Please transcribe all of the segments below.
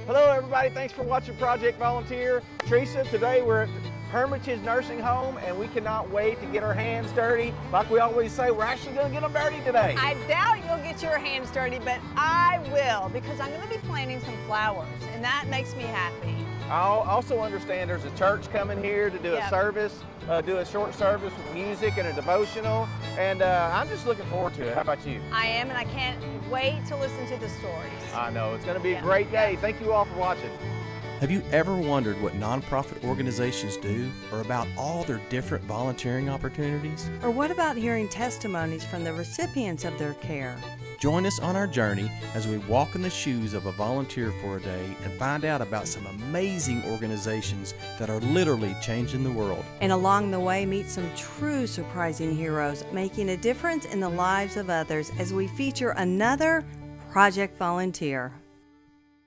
Hello everybody, thanks for watching Project Volunteer. Teresa, today we're at Hermitage Nursing Home and we cannot wait to get our hands dirty. Like we always say, we're actually going to get them dirty today. I doubt you'll get your hands dirty, but I will, because I'm going to be planting some flowers and that makes me happy. I also understand there's a church coming here to do a service, do a short service with music and a devotional, and I'm just looking forward to it. How about you? I am, and I can't wait to listen to the stories. I know, it's going to be a great day. Thank you all for watching. Have you ever wondered what nonprofit organizations do, or about all their different volunteering opportunities? Or what about hearing testimonies from the recipients of their care? Join us on our journey as we walk in the shoes of a volunteer for a day and find out about some amazing organizations that are literally changing the world. And along the way, meet some true surprising heroes making a difference in the lives of others as we feature another Project Volunteer.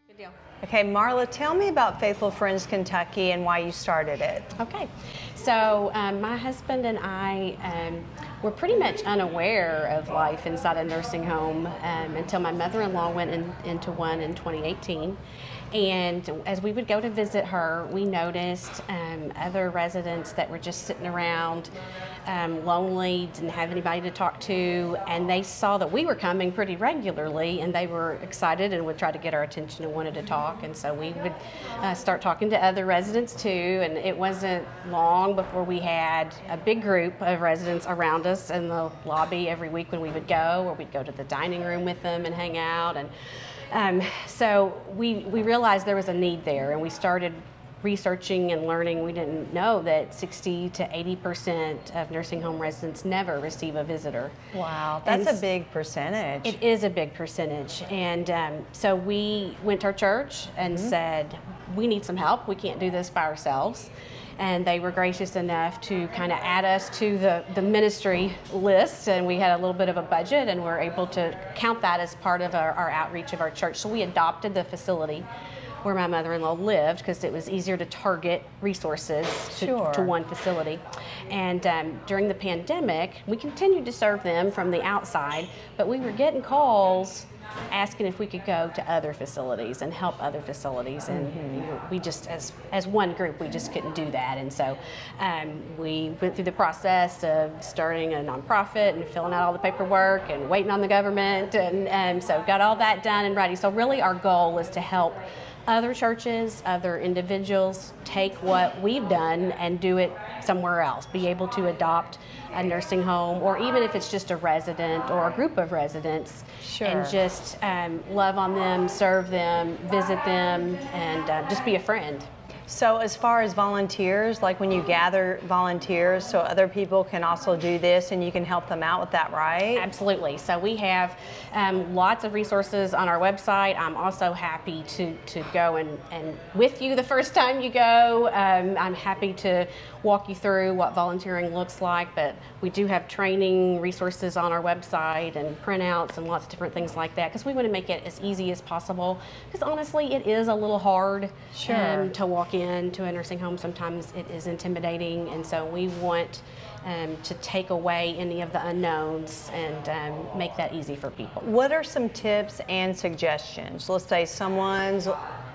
Good deal. Okay, Marla, tell me about Faithful Friends Kentucky and why you started it. Okay, so my husband and I were pretty much unaware of life inside a nursing home until my mother-in-law went into one in 2018. And as we would go to visit her, we noticed other residents that were just sitting around, lonely, didn't have anybody to talk to, and they saw that we were coming pretty regularly, and they were excited and would try to get our attention and wanted to talk. And so we would start talking to other residents too, and it wasn't long before we had a big group of residents around us in the lobby every week when we would go, or we'd go to the dining room with them and hang out. And so we realized there was a need there, and we started researching and learning. We didn't know that 60 to 80% of nursing home residents never receive a visitor. Wow, that's a big percentage. It is a big percentage. And so we went to our church and said, we need some help. We can't do this by ourselves. And they were gracious enough to kind of add us to the ministry list, and we had a little bit of a budget, and we're able to count that as part of our outreach of our church. So we adopted the facility where my mother-in-law lived because it was easier to target resources to one facility. And during the pandemic, we continued to serve them from the outside, but we were getting calls asking if we could go to other facilities and help other facilities, and you know, we just, as one group, we just couldn't do that. And so we went through the process of starting a nonprofit and filling out all the paperwork and waiting on the government, and so got all that done and ready. So really our goal is to help other churches, other individuals take what we've done and do it somewhere else, be able to adopt a nursing home, or even if it's just a resident or a group of residents, and just love on them, serve them, visit them, and just be a friend. So as far as volunteers, like when you gather volunteers so other people can also do this and you can help them out with that, right? Absolutely. So we have lots of resources on our website. I'm also happy to go and with you the first time you go. I'm happy to walk you through what volunteering looks like, but we do have training resources on our website and printouts and lots of different things like that, because we want to make it as easy as possible, because honestly it is a little hard to walk into a nursing home. Sometimes it is intimidating, and so we want to take away any of the unknowns and make that easy for people. What are some tips and suggestions? Let's say someone's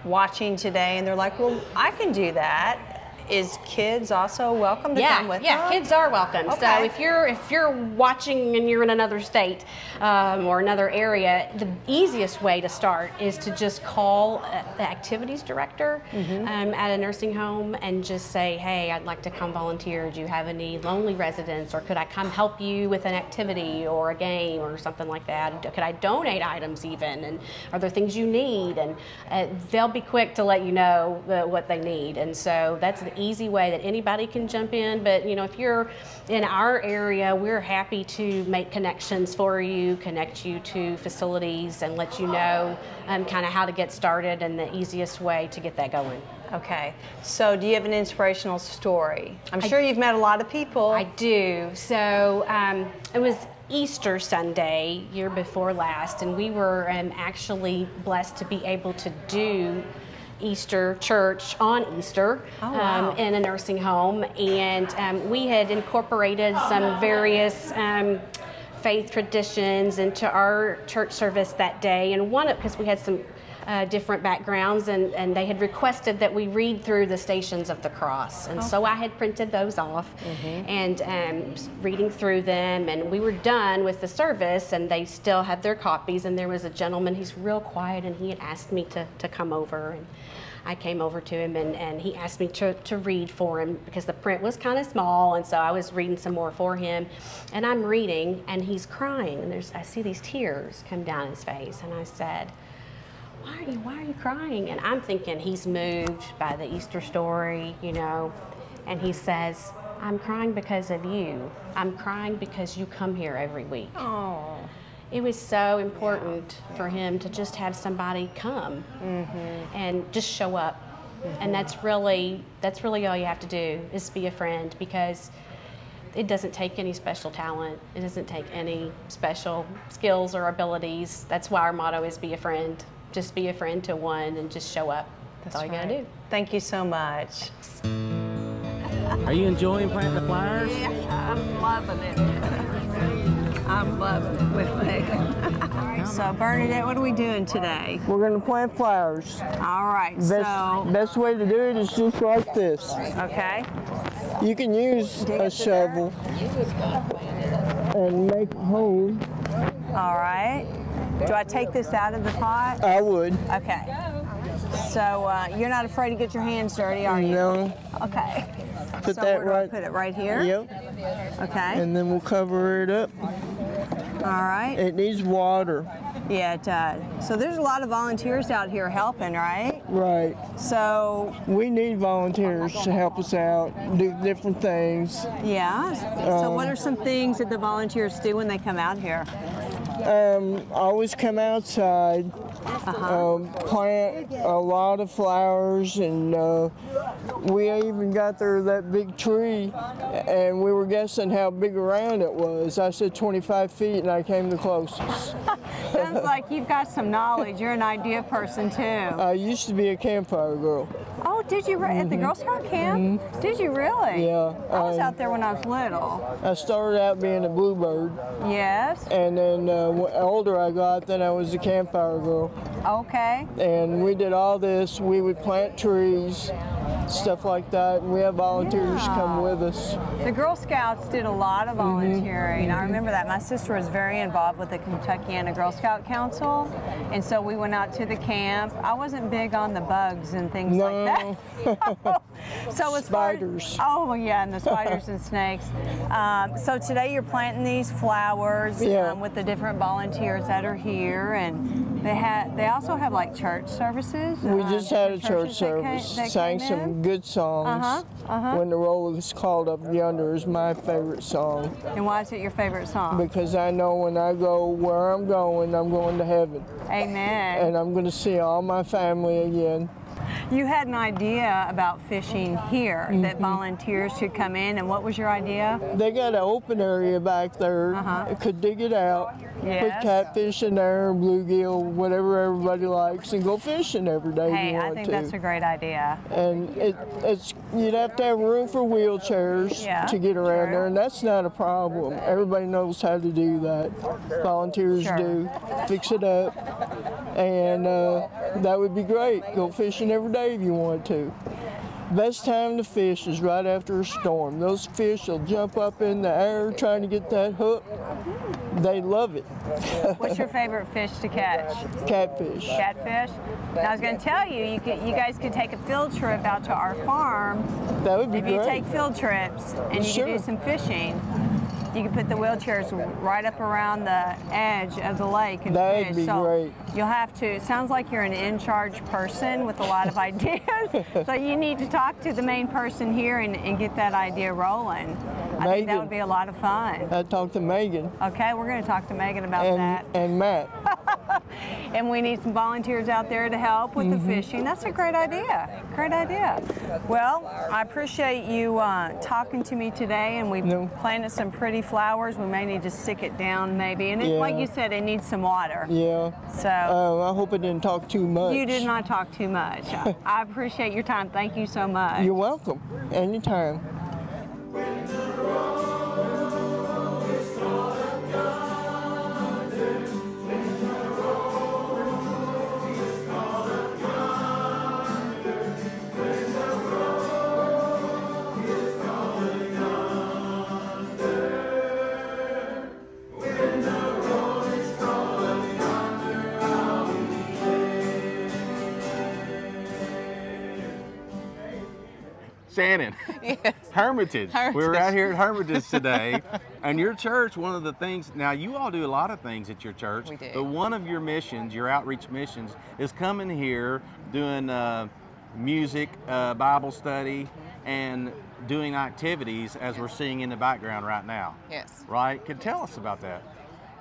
watching today and they're like, well, I can do that. Is kids also welcome to come with them? Yeah, kids are welcome. Okay. So if you're watching and you're in another state or another area, the easiest way to start is to just call the activities director at a nursing home and just say, hey, I'd like to come volunteer. Do you have any lonely residents, or could I come help you with an activity or a game or something like that? Could I donate items even? And are there things you need? And they'll be quick to let you know what they need. And so that's an easy way that anybody can jump in. But you know, if you're in our area, we're happy to make connections for you, connect you to facilities, and let you know kind of how to get started and the easiest way to get that going. Okay, so do you have an inspirational story? I'm sure you've met a lot of people. I do. So it was Easter Sunday, year before last, and we were actually blessed to be able to do Easter church on Easter in a nursing home, and we had incorporated some various faith traditions into our church service that day, and because we had some different backgrounds, and they had requested that we read through the Stations of the Cross. And so I had printed those off and reading through them, and we were done with the service, and they still had their copies, and there was a gentleman, he's real quiet, and he had asked me to come over, and I came over to him, and he asked me to read for him because the print was kind of small, and so I was reading some more for him. And I'm reading, and he's crying, and I see these tears come down his face, and I said, why are you crying? And I'm thinking he's moved by the Easter story, you know, and he says, I'm crying because of you. I'm crying because you come here every week. Oh. It was so important for him to just have somebody come and just show up. And that's really all you have to do, is be a friend, because it doesn't take any special talent. It doesn't take any special skills or abilities. That's why our motto is be a friend. Just be a friend to one and just show up. That's all you gotta do. Thank you so much. Are you enjoying planting the flowers? Yeah, I'm loving it. I'm loving it with Megan. So Bernadette, what are we doing today? We're going to plant flowers. All right, Best way to do it is just like this. okay. You can use a shovel and make a hole. All right. Do I take this out of the pot? I would. Okay. So you're not afraid to get your hands dirty, are you? No. Okay. Put So that where do I right. put it? Right here? Yep. Okay. And then we'll cover it up. All right. It needs water. Yeah, it does. So there's a lot of volunteers out here helping, right? Right. So, We need volunteers to help us out, do different things. yeah. So what are some things that the volunteers do when they come out here? Always come outside, plant a lot of flowers, and we even got there that big tree, and we were guessing how big around it was. I said 25 feet, and I came the closest. Sounds like you've got some knowledge. You're an idea person too. I used to be a campfire girl. Oh, did you at the Girl Scout camp? Did you really? Yeah. I was out there when I was little. I started out being a bluebird, Yes. and then the older I got, then I was a campfire girl. Okay. And we did all this. We would plant trees, stuff like that, and we have volunteers come with us. The Girl Scouts did a lot of volunteering. I remember that. My sister was very involved with the Kentuckiana Girl Scout Council, and so we went out to the camp. I wasn't big on the bugs and things like that. So as Spiders. Oh yeah, and the spiders and snakes. So today you're planting these flowers Yeah. with the different volunteers that are here, and they also have like church services. We just had a churches church that service, sang came some in. good songs. When the Roll is Called Up Yonder is my favorite song, And why is it your favorite song? because I know when I go where I'm going to heaven, Amen. and I'm going to see all my family again. You had an idea about fishing here, that volunteers should come in, and what was your idea? They got an open area back there. Could dig it out, Yes. put catfish in there, bluegill, whatever everybody likes, and go fishing every day Hey, you want I think to. that's a great idea. And you'd have to have room for wheelchairs Yeah, to get around true. there, and that's not a problem. Everybody knows how to do that. Volunteers Sure. do. Fix it up, and that would be great. Go fishing every day if you want to. Best time to fish is right after a storm. Those fish will jump up in the air trying to get that hook. They love it. What's your favorite fish to catch? Catfish. Catfish? And I was going to tell you, you guys could take a field trip out to our farm. That would be If great. you take field trips and you Sure. can do some fishing, you can put the wheelchairs right up around the edge of the lake and That'd fish. be So great. you'll have to, it sounds like you're an in-charge person with a lot of ideas. So you need to talk to the main person here and get that idea rolling. I think that Megan. would be a lot of fun. I talked to Megan Okay, we're going to talk to Megan about that. and Matt. And we need some volunteers out there to help with the fishing. That's a great idea. Great idea. Well, I appreciate you talking to me today, and we've No. planted some pretty flowers. We may need to stick it down maybe. And it, Yeah. like you said, it needs some water. Yeah. So I hope I didn't talk too much. you did not talk too much. I appreciate your time. Thank you so much. You're welcome. Anytime. Shannon. Yes. Hermitage. Hermitage. We're out here at Hermitage today. And your church, one of the things, now you all do a lot of things at your church. We do. But one of your missions, your outreach missions, is coming here doing music, Bible study, and doing activities as we're seeing in the background right now. Yes. Right? Can tell us about that.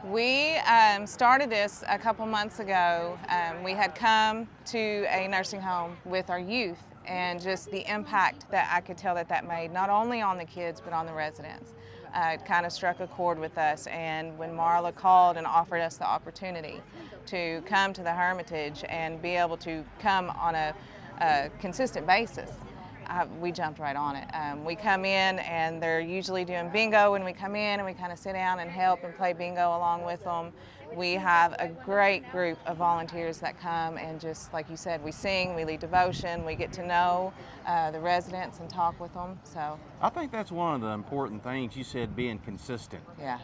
We started this a couple months ago. We had come to a nursing home with our youth, and just the impact that I could tell that made, not only on the kids, but on the residents. It kind of struck a chord with us, and when Marla called and offered us the opportunity to come to the Hermitage and be able to come on a consistent basis, we jumped right on it. We come in and they're usually doing bingo when we come in, and we kind of sit down and help and play bingo along with them. We have a great group of volunteers that come, and just like you said, we sing, we lead devotion, we get to know the residents and talk with them. So I think that's one of the important things you said, being consistent. Yeah.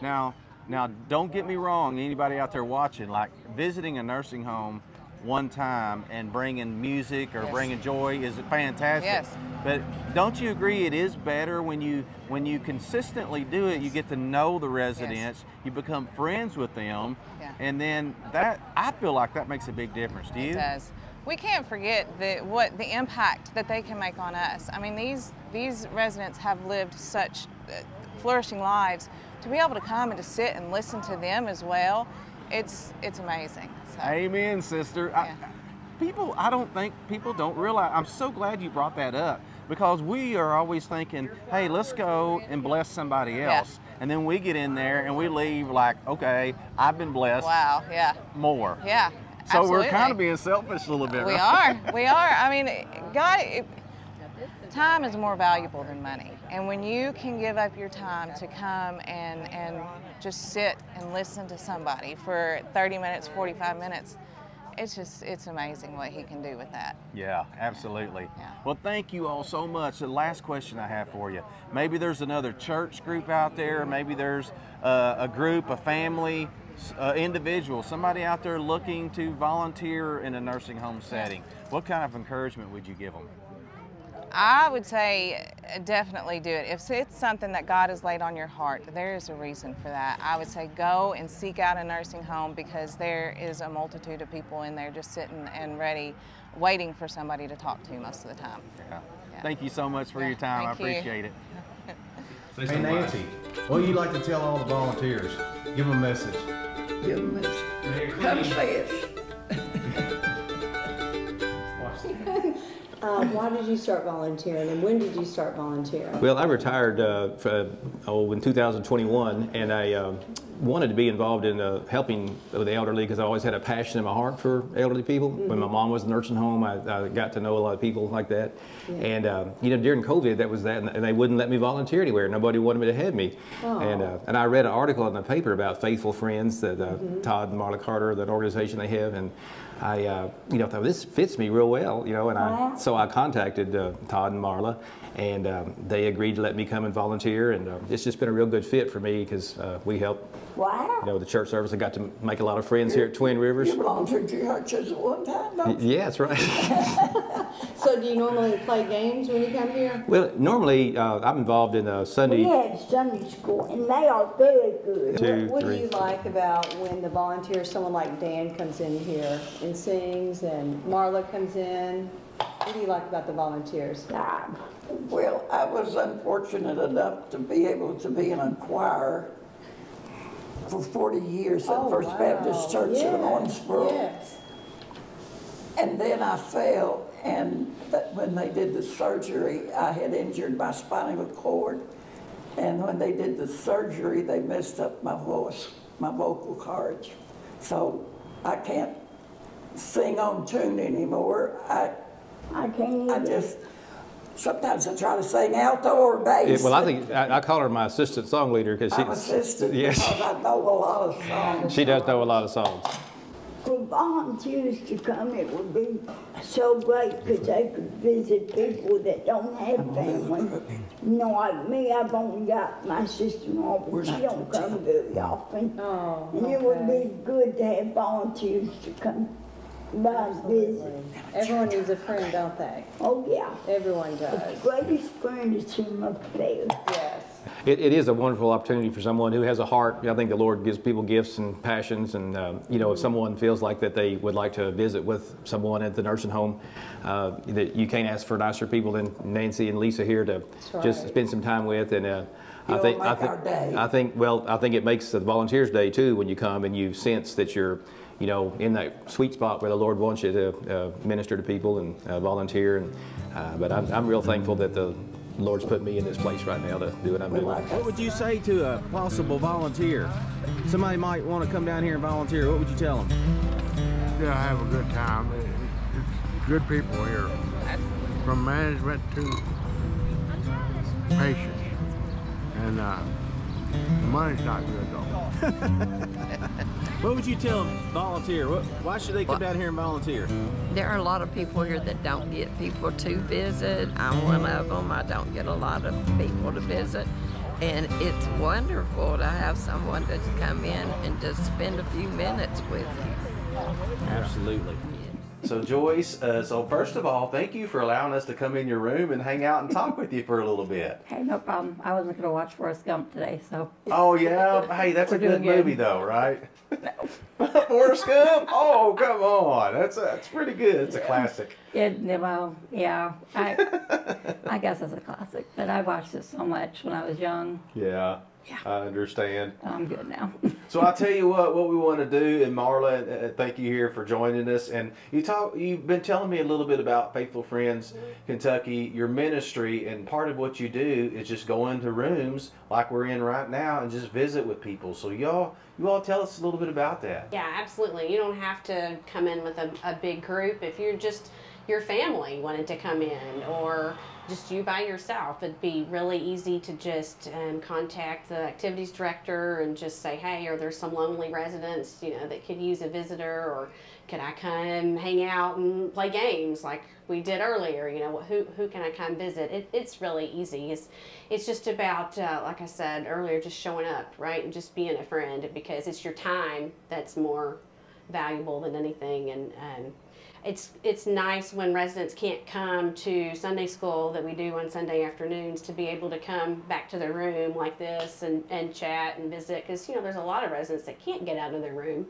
Now don't get me wrong, anybody out there watching, like visiting a nursing home one time and bringing music or bringing joy is fantastic. Yes. But don't you agree it is better when you consistently do it, you get to know the residents, you become friends with them, and then that, I feel like that makes a big difference. Do you? It does. We can't forget the impact that they can make on us. I mean, these residents have lived such flourishing lives. To be able to come and to sit and listen to them as well, it's amazing. So. Amen, sister. Yeah. I don't think people don't realize. I'm so glad you brought that up, because we are always thinking, hey, let's go and bless somebody else. And then we get in there and we leave like, okay, I've been blessed. Wow, yeah. More. Yeah, So absolutely. we're kind of being selfish a little bit, We right? are, we are. I mean, God, time is more valuable than money. And when you can give up your time to come and just sit and listen to somebody for 30 minutes, 45 minutes, it's amazing what he can do with that. Yeah, absolutely. Yeah. Well, thank you all so much. The last question I have for you, maybe there's another church group out there, maybe there's a group, a family, individual, somebody out there looking to volunteer in a nursing home setting. What kind of encouragement would you give them? I would say definitely do it. If it's something that God has laid on your heart, there is a reason for that. I would say go and seek out a nursing home, because there is a multitude of people in there just sitting and ready, waiting for somebody to talk to most of the time. Yeah. Thank you so much for your time. I appreciate it. Hey Nancy, what would you like to tell all the volunteers? Give them a message. Give them a message. Come see us. Why did you start volunteering, and when did you start volunteering? Well, I retired in 2021, and I wanted to be involved in helping the elderly, because I always had a passion in my heart for elderly people. Mm-hmm. When my mom was in a nursing home, I got to know a lot of people like that. Yeah. And you know, during COVID, that was that, and they wouldn't let me volunteer anywhere. Nobody wanted me to have me. Oh. And I read an article in the paper about Faithful Friends, that Todd and Marla Carter, that organization they have, and I you know, thought this fits me real well, you know, and so I contacted Todd and Marla, and they agreed to let me come and volunteer, and it's just been a real good fit for me, because we help. Wow. You know, the church service. I got to make a lot of friends here at Twin Rivers. You belong to churches at one time, don't you? Yeah, that's right. So do you normally play games when you come here? Well, normally I'm involved in Sunday. We have Sunday school, and they are very good. What do you like about when the volunteers, someone like Dan comes in here and sings, and Marla comes in? What do you like about the volunteers? Well, I was unfortunate enough to be able to be in a choir for 40 years at First Baptist Church in Owensboro. Yes. And then I fell, and when they did the surgery, I had injured my spinal cord. And when they did the surgery, they messed up my voice, my vocal cords. So I can't sing on tune anymore. I can't either. Sometimes I try to sing alto or bass. Well, I think I call her my assistant song leader, because I'm assistant because I know a lot of songs. She does know a lot of songs. For volunteers to come, it would be so great, because they could visit people that don't have family. You know, like me, I've only got my sister-in-law, but she don't come very often. And it would be good to have volunteers to come. Not busy. Everyone needs a friend, don't they? Oh, yeah. Everyone The does. greatest friend is him up there. Yes. It is a wonderful opportunity for someone who has a heart. I think the Lord gives people gifts and passions, and you know, if someone feels like that they would like to visit with someone at the nursing home, that you can't ask for nicer people than Nancy and Lisa here to just spend some time with. And I think it makes the Volunteers Day too when you come and you sense that you're, you know, in that sweet spot where the Lord wants you to minister to people and volunteer. And but I'm real thankful that the Lord's put me in this place right now to do what I'm doing. What would you say to a possible volunteer? Somebody might want to come down here and volunteer. What would you tell them? Yeah, have a good time. It's good people here, from management to patients. And the money's not good though. What would you tell them, volunteer? Why should they come down here and volunteer? There are a lot of people here that don't get people to visit. I'm one of them. I don't get a lot of people to visit. And it's wonderful to have someone to come in and just spend a few minutes with you. Absolutely. So Joyce, so first of all, thank you for allowing us to come in your room and hang out and talk with you for a little bit. Hey, no problem. I wasn't going to watch Forrest Gump today, so. Oh yeah, hey, that's a good movie though, right? Forrest Gump? Oh, come on, that's pretty good. It's a classic. Well, yeah, I guess it's a classic, but I watched it so much when I was young. Yeah. Yeah. I understand. I'm good now. So I'll tell you what we want to do, and Marla, thank you here for joining us. And you've been telling me a little bit about Faithful Friends Kentucky, your ministry, and part of what you do is just go into rooms like we're in right now and just visit with people. So you all tell us a little bit about that. Yeah, absolutely. You don't have to come in with a big group. If you're just your family wanted to come in, or just you by yourself, it'd be really easy to just contact the activities director and just say, hey, are there some lonely residents, you know, that could use a visitor, or could I come hang out and play games like we did earlier? You know, who can I come visit? It's really easy. It's just about, like I said earlier, just showing up, right, and just being a friend, because it's your time that's more valuable than anything. And it's nice when residents can't come to Sunday school that we do on Sunday afternoons to be able to come back to their room like this and chat and visit, because, you know, there's a lot of residents that can't get out of their room.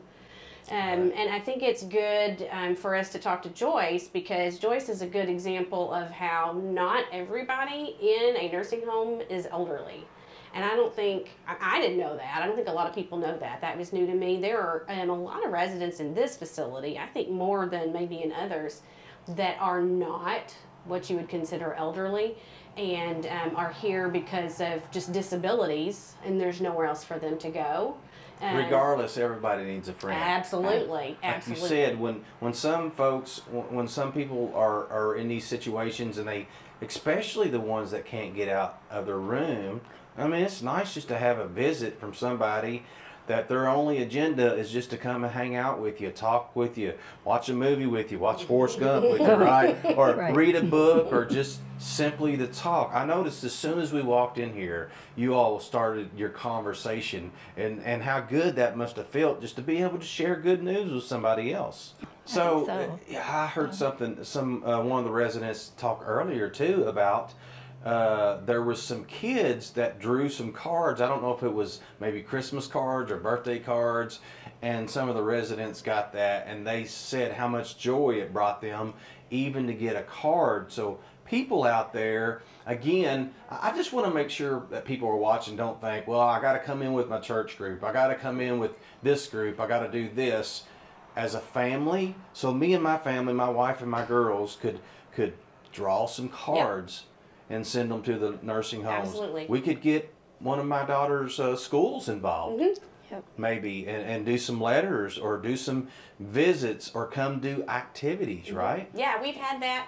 And I think it's good for us to talk to Joyce, because Joyce is a good example of how not everybody in a nursing home is elderly. And I don't think, I didn't know that. I don't think a lot of people know that. That was new to me. There are a lot of residents in this facility, I think more than maybe in others, that are not what you would consider elderly, and are here because of just disabilities, and there's nowhere else for them to go. Regardless, everybody needs a friend. Absolutely, absolutely. Like you said, when some folks, when some people are in these situations, and they, especially the ones that can't get out of their room, I mean, it's nice just to have a visit from somebody that their only agenda is just to come and hang out with you, talk with you, watch a movie with you, watch Forrest Gump with you, right? Or read a book, or just simply to talk. I noticed as soon as we walked in here, you all started your conversation, and how good that must have felt just to be able to share good news with somebody else. So I heard one of the residents talk earlier too about there was some kids that drew some cards. I don't know if it was maybe Christmas cards or birthday cards, and some of the residents got that, and they said how much joy it brought them even to get a card. So people out there, again, I just want to make sure that people are watching don't think, well, I got to come in with my church group, I got to come in with this group, I got to do this. As a family, so me and my family, my wife and my girls could draw some cards. Yep. And send them to the nursing homes. Absolutely. We could get one of my daughter's schools involved, Yep. maybe, and do some letters, or do some visits, or come do activities, right? Yeah, we've had that.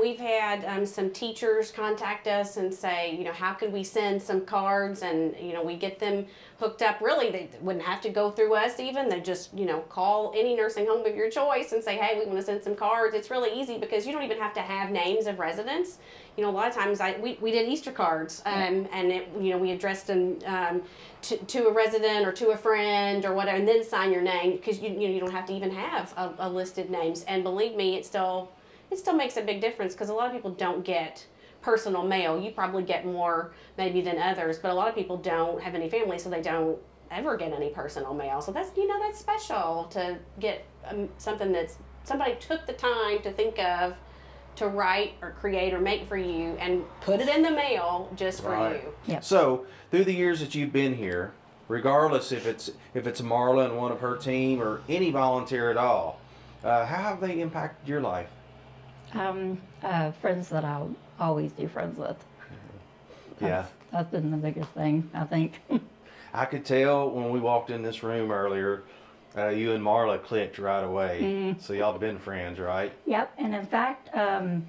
We've had some teachers contact us and say, you know, how could we send some cards, and, you know, we get them hooked up. Really, they wouldn't have to go through us even. They just, you know, call any nursing home of your choice and say, hey, we want to send some cards. It's really easy because you don't even have to have names of residents. You know, a lot of times we did Easter cards, and it, you know, we addressed them to a resident or to a friend or whatever, and then sign your name, because you don't have to even have a listed names. And believe me, it still makes a big difference, because a lot of people don't get personal mail. You probably get more maybe than others, but a lot of people don't have any family, so they don't ever get any personal mail. So that's, you know, that's special to get something that's somebody took the time to think of, to write or create or make for you and put it in the mail just for you. Yep. So through the years that you've been here, regardless if it's Marla and one of her team or any volunteer at all, how have they impacted your life? Friends that I'll always be friends with. That's been the biggest thing, I think. I could tell when we walked in this room earlier, you and Marla clicked right away. So y'all have been friends, right? Yep, and in fact, I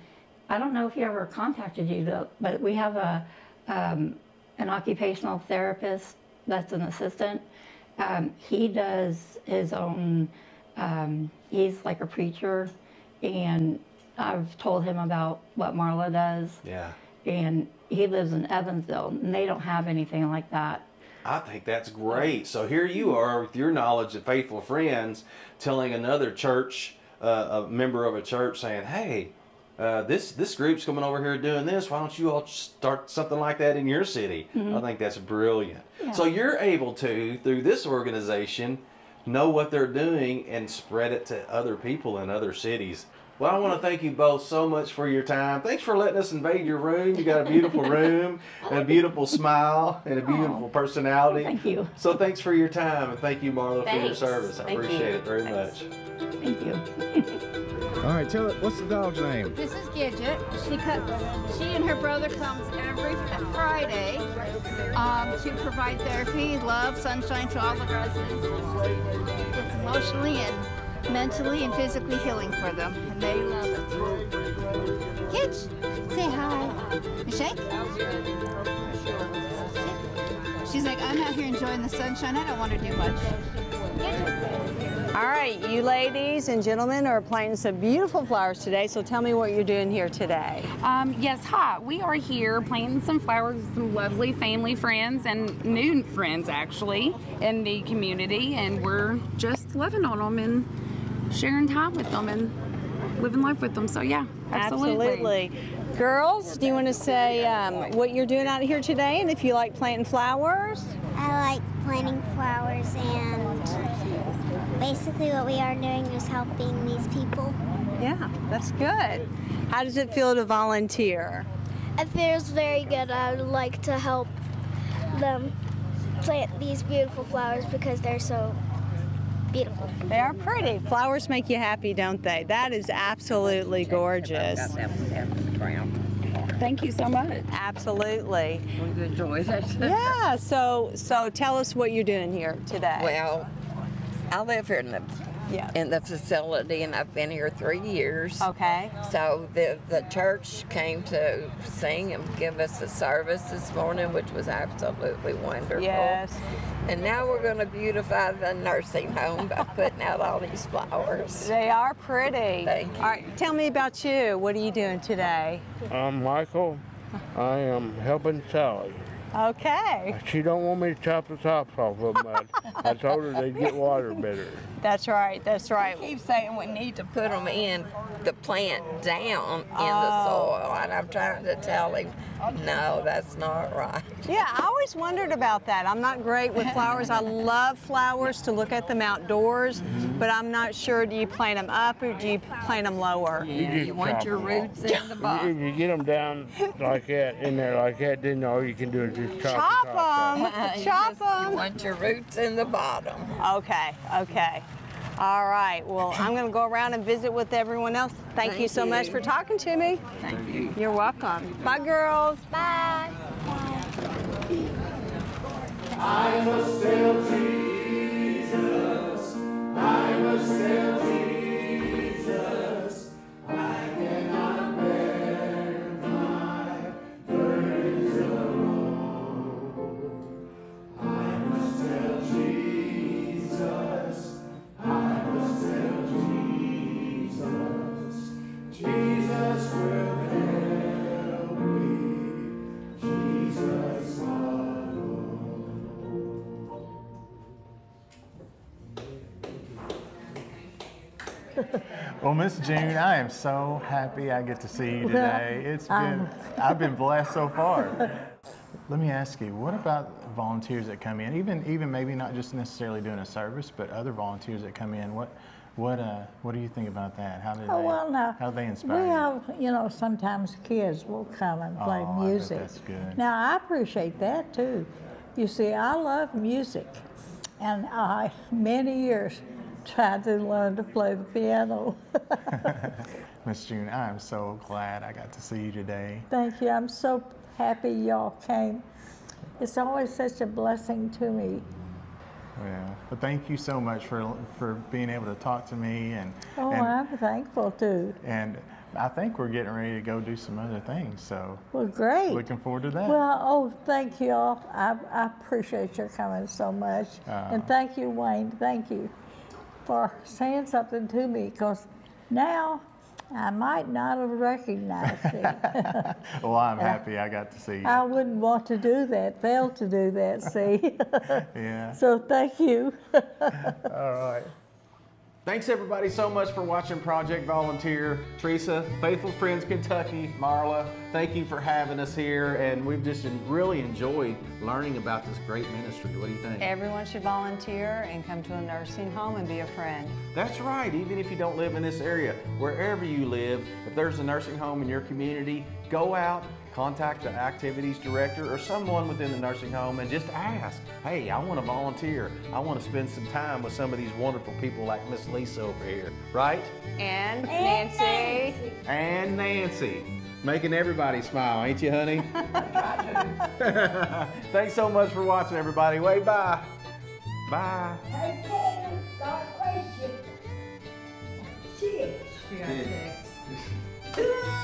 don't know if he ever contacted you, though, but we have an occupational therapist that's an assistant. He does his own, he's like a preacher, and I've told him about what Marla does. Yeah. And he lives in Evansville, and they don't have anything like that. I think that's great. So here you are with your knowledge of faithful friends telling another church, a member of a church, saying, hey, this group's coming over here doing this. Why don't you all start something like that in your city? I think that's brilliant. Yeah. So you're able to, through this organization, know what they're doing and spread it to other people in other cities. Well, I want to thank you both so much for your time. Thanks for letting us invade your room. You got a beautiful room and a beautiful smile and a beautiful personality. Thank you. So thanks for your time, and thank you, Marla, for your service. I appreciate it very much. Thank you. All right, tell it, what's the dog's name? This is Gidget. She and her brother comes every Friday to provide therapy, love, sunshine to all the residents. It's emotionally and mentally and physically healing for them, and they love it. Kids, say hi. Shake. She's like, I'm out here enjoying the sunshine. I don't want to do much. All right, you ladies and gentlemen are planting some beautiful flowers today, so tell me what you're doing here today. Yes, hi. We are here planting some flowers with some lovely family friends and new friends, actually, in the community, and we're just loving on them and sharing time with them and living life with them. So yeah, absolutely. Girls, do you want to say what you're doing out here today and if you like planting flowers? I like planting flowers, and basically what we are doing is helping these people. Yeah, that's good. How does it feel to volunteer? It feels very good. I would like to help them plant these beautiful flowers because they're so beautiful. They are pretty. Flowers make you happy, don't they? That is absolutely gorgeous. Thank you so much. Absolutely. We enjoy that. Yeah, so tell us what you're doing here today. Well, I live here in the facility, and I've been here 3 years. Okay. So the church came to sing and give us a service this morning, which was absolutely wonderful. Yes. And now we're going to beautify the nursing home by putting out all these flowers. They are pretty. Thank you. All right, tell me about you. What are you doing today? I'm Michael. I am helping Sally. Okay. She don't want me to chop the tops off of them. I told her they'd get water better. That's right. That's right. He keeps saying we need to put them in the plant down in the soil, and I'm trying to tell him, no, that's not right. Yeah, I always wondered about that. I'm not great with flowers. I love flowers to look at them outdoors, but I'm not sure, do you plant them up or do you plant them lower? Yeah, you want your roots in the bottom. If you get them down like that, in there like that, then all you can do is just chop them. Chop them. You want your roots in the bottom. Okay, okay. All right, well, I'm going to go around and visit with everyone else. Thank you so much for talking to me. Thank you. You're welcome. Bye, girls. Bye. I must tell Jesus, I must tell Jesus, I cannot bear my burdens alone. I must tell Well, Miss June, I am so happy I get to see you today. I've been blessed so far. Let me ask you, what about volunteers that come in? Even maybe not just necessarily doing a service, but other volunteers that come in. What do you think about that? How do they inspire we you? have, you know, sometimes kids will come and play music. I bet that's good. Now, I appreciate that too. You see, I love music, and I, many years, tried to learn to play the piano. Miss June, I am so glad I got to see you today. Thank you. I'm so happy y'all came. It's always such a blessing to me. Yeah, but thank you so much for being able to talk to me and I'm thankful too. And I think we're getting ready to go do some other things. So well, great. Looking forward to that. Well, thank you all. I appreciate your coming so much, and thank you, Wayne. Thank you for saying something to me, because now I might not have recognized you. Well, I'm happy I got to see you. I wouldn't want to do that, fail to do that, see? Yeah. So thank you. All right. Thanks everybody so much for watching Project Volunteer. Teresa, Faithful Friends Kentucky, Marla, thank you for having us here, and we've just really enjoyed learning about this great ministry. What do you think? Everyone should volunteer and come to a nursing home and be a friend. That's right, even if you don't live in this area, wherever you live, if there's a nursing home in your community, go out, contact the activities director or someone within the nursing home and just ask, hey, I want to volunteer. I want to spend some time with some of these wonderful people like Miss Lisa over here, right? And Nancy. And Nancy. Making everybody smile, ain't you, honey? Thanks so much for watching, everybody. Wave bye. Bye. Hey, Ken, God bless you. Cheers. She got 6.